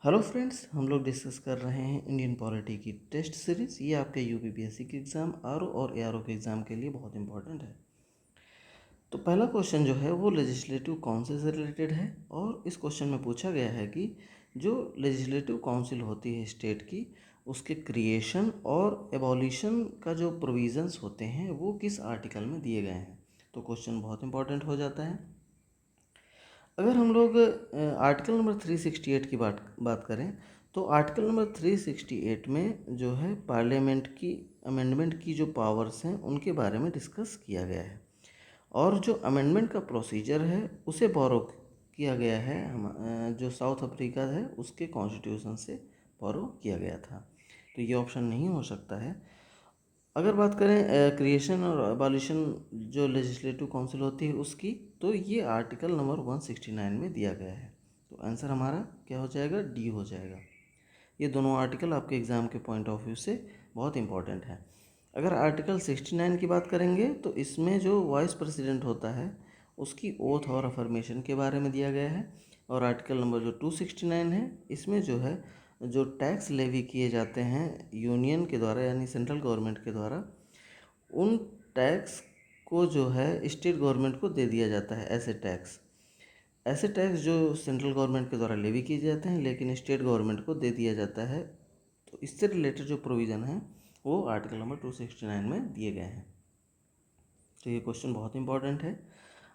Hello friends, हम लोग discuss कर रहे हैं इंडियन पॉलिटी की टेस्ट सीरीज़। ये आपके यूपीपीएससी के एग्ज़ाम आरओ और एआरओ के एग्ज़ाम के लिए बहुत इंपॉर्टेंट है। तो पहला क्वेश्चन जो है वो लेजिस्लेटिव काउंसिल से रिलेटेड है और इस क्वेश्चन में पूछा गया है कि जो लेजिस्लेटिव काउंसिल होती है स्टेट की, उसके क्रिएशन और एबॉलिशन का जो प्रोविज़न्स होते हैं वो किस आर्टिकल में दिए गए हैं। तो क्वेश्चन बहुत इंपॉर्टेंट हो जाता है। अगर हम लोग आर्टिकल नंबर 368 की बात करें तो आर्टिकल नंबर 368 में जो है पार्लियामेंट की अमेंडमेंट की जो पावर्स हैं उनके बारे में डिस्कस किया गया है और जो अमेंडमेंट का प्रोसीजर है उसे बोरो किया गया है। जो साउथ अफ्रीका है उसके कॉन्स्टिट्यूशन से बोरो किया गया था, तो ये ऑप्शन नहीं हो सकता है। अगर बात करें क्रिएशन और अबॉलिशन जो लेजिस्लेटिव काउंसिल होती है उसकी, तो ये आर्टिकल नंबर 169 में दिया गया है। तो आंसर हमारा क्या हो जाएगा, डी हो जाएगा। ये दोनों आर्टिकल आपके एग्ज़ाम के पॉइंट ऑफ व्यू से बहुत इंपॉर्टेंट है। अगर आर्टिकल 69 की बात करेंगे तो इसमें जो वाइस प्रेसिडेंट होता है उसकी ओथ और अफर्मेशन के बारे में दिया गया है। और आर्टिकल नंबर जो 269 है इसमें जो है जो टैक्स लेवी किए जाते हैं यूनियन के द्वारा यानी सेंट्रल गवर्नमेंट के द्वारा, उन टैक्स को जो है स्टेट गवर्नमेंट को दे दिया जाता है। ऐसे टैक्स जो सेंट्रल गवर्नमेंट के द्वारा लेवी किए जाते हैं लेकिन स्टेट गवर्नमेंट को दे दिया जाता है। तो इससे रिलेटेड जो प्रोविज़न है वो आर्टिकल नंबर 269 में दिए गए हैं। तो ये क्वेश्चन बहुत इंपॉर्टेंट है।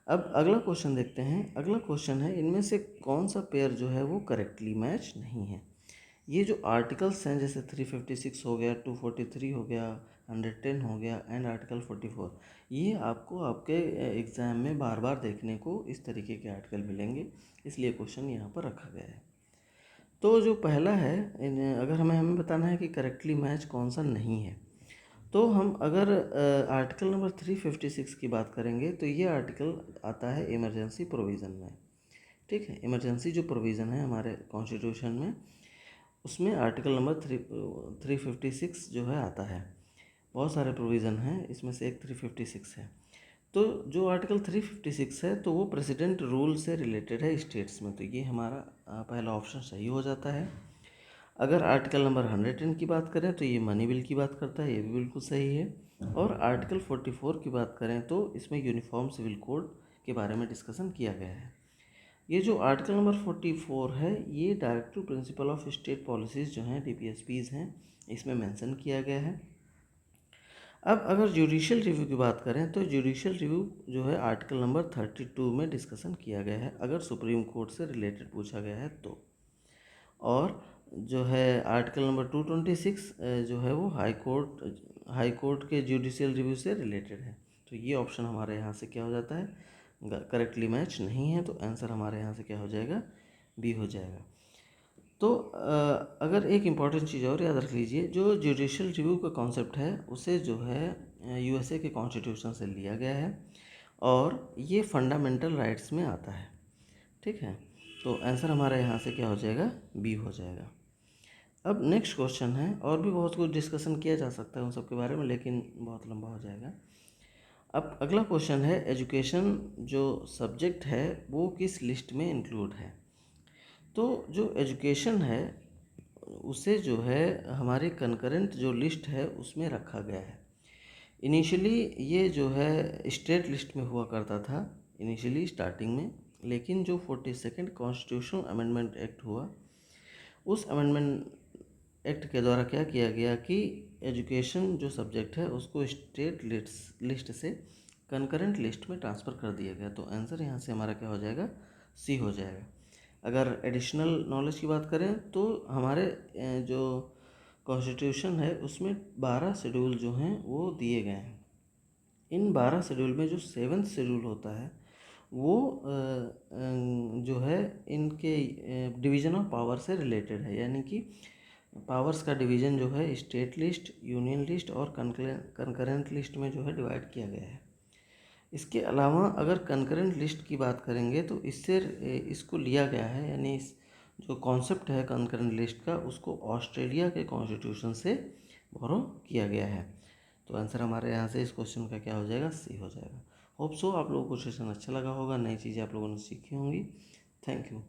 अब अगला क्वेश्चन देखते हैं। अगला क्वेश्चन है, इनमें से कौन सा पेयर जो है वो करेक्टली मैच नहीं है। ये जो आर्टिकल्स हैं जैसे 356 हो गया, 243 हो गया, 110 हो गया एंड आर्टिकल 44, ये आपको आपके एग्ज़ाम में बार बार देखने को इस तरीके के आर्टिकल मिलेंगे, इसलिए क्वेश्चन यहाँ पर रखा गया है। तो जो पहला है, अगर हमें बताना है कि करेक्टली मैच कौन सा नहीं है, तो हम अगर आर्टिकल नंबर 356 की बात करेंगे तो ये आर्टिकल आता है इमरजेंसी प्रोविज़न में। ठीक है, इमरजेंसी जो प्रोविज़न है हमारे कॉन्स्टिट्यूशन में, उसमें आर्टिकल नंबर 356 जो है आता है। बहुत सारे प्रोविज़न हैं, इसमें से एक 356 है। तो जो आर्टिकल 356 है तो वो प्रेसिडेंट रूल से रिलेटेड है स्टेट्स में, तो ये हमारा पहला ऑप्शन सही हो जाता है। अगर आर्टिकल नंबर 110 की बात करें तो ये मनी बिल की बात करता है, ये भी बिल्कुल सही है। और आर्टिकल 44 की बात करें तो इसमें यूनिफॉर्म सिविल कोड के बारे में डिस्कशन किया गया है। ये जो आर्टिकल नंबर 44 है ये directive principle of state policies जो हैं डीपीएसपीज़ हैं, इसमें मेंशन किया गया है। अब अगर जुडिशियल रिव्यू की बात करें तो जुडिशियल रिव्यू जो है आर्टिकल नंबर 32 में डिस्कशन किया गया है, अगर सुप्रीम कोर्ट से रिलेटेड पूछा गया है तो। और जो है आर्टिकल नंबर 226 जो है वो हाई कोर्ट के जुडिशियल रिव्यू से रिलेटेड है। तो ये ऑप्शन हमारे यहाँ से क्या हो जाता है, करेक्टली मैच नहीं है। तो आंसर हमारे यहाँ से क्या हो जाएगा, बी हो जाएगा। तो अगर एक इम्पॉर्टेंट चीज़ और याद रख लीजिए, जो जुडिशियल रिव्यू का कॉन्सेप्ट है उसे जो है यूएसए के कॉन्स्टिट्यूशन से लिया गया है और ये फंडामेंटल राइट्स में आता है। ठीक है, तो आंसर हमारे यहाँ से क्या हो जाएगा, बी हो जाएगा। अब नेक्स्ट क्वेश्चन है, और भी बहुत कुछ डिस्कशन किया जा सकता है उन सब के बारे में, लेकिन बहुत लंबा हो जाएगा। अब अगला क्वेश्चन है, एजुकेशन जो सब्जेक्ट है वो किस लिस्ट में इंक्लूड है। तो जो एजुकेशन है उसे जो है हमारी कंकरेंट जो लिस्ट है उसमें रखा गया है। इनिशियली ये जो है स्टेट लिस्ट में हुआ करता था इनिशियली स्टार्टिंग में, लेकिन जो 42nd कॉन्स्टिट्यूशनल अमेंडमेंट एक्ट हुआ, उस अमेंडमेंट एक्ट के द्वारा क्या किया गया कि एजुकेशन जो सब्जेक्ट है उसको स्टेट लिस्ट से कंकरेंट लिस्ट में ट्रांसफ़र कर दिया गया। तो आंसर यहाँ से हमारा क्या हो जाएगा, सी हो जाएगा। अगर एडिशनल नॉलेज की बात करें तो हमारे जो कॉन्स्टिट्यूशन है उसमें 12 शेड्यूल जो हैं वो दिए गए हैं। इन 12 शेड्यूल में जो 7th शेड्यूल होता है वो जो है इनके डिवीज़न ऑफ पावर से रिलेटेड है, यानी कि पावर्स का डिवीज़न जो है स्टेट लिस्ट, यूनियन लिस्ट और कंकरेंट लिस्ट में जो है डिवाइड किया गया है। इसके अलावा अगर कंकरेंट लिस्ट की बात करेंगे तो इससे इसको लिया गया है, यानी इस जो कॉन्सेप्ट है कंकरेंट लिस्ट का उसको ऑस्ट्रेलिया के कॉन्स्टिट्यूशन से बोरो किया गया है। तो आंसर हमारे यहाँ से इस क्वेश्चन का क्या हो जाएगा, सी हो जाएगा। होप सो आप लोगों को सेशन अच्छा लगा होगा, नई चीज़ें आप लोगों ने सीखी होंगी। Thank you.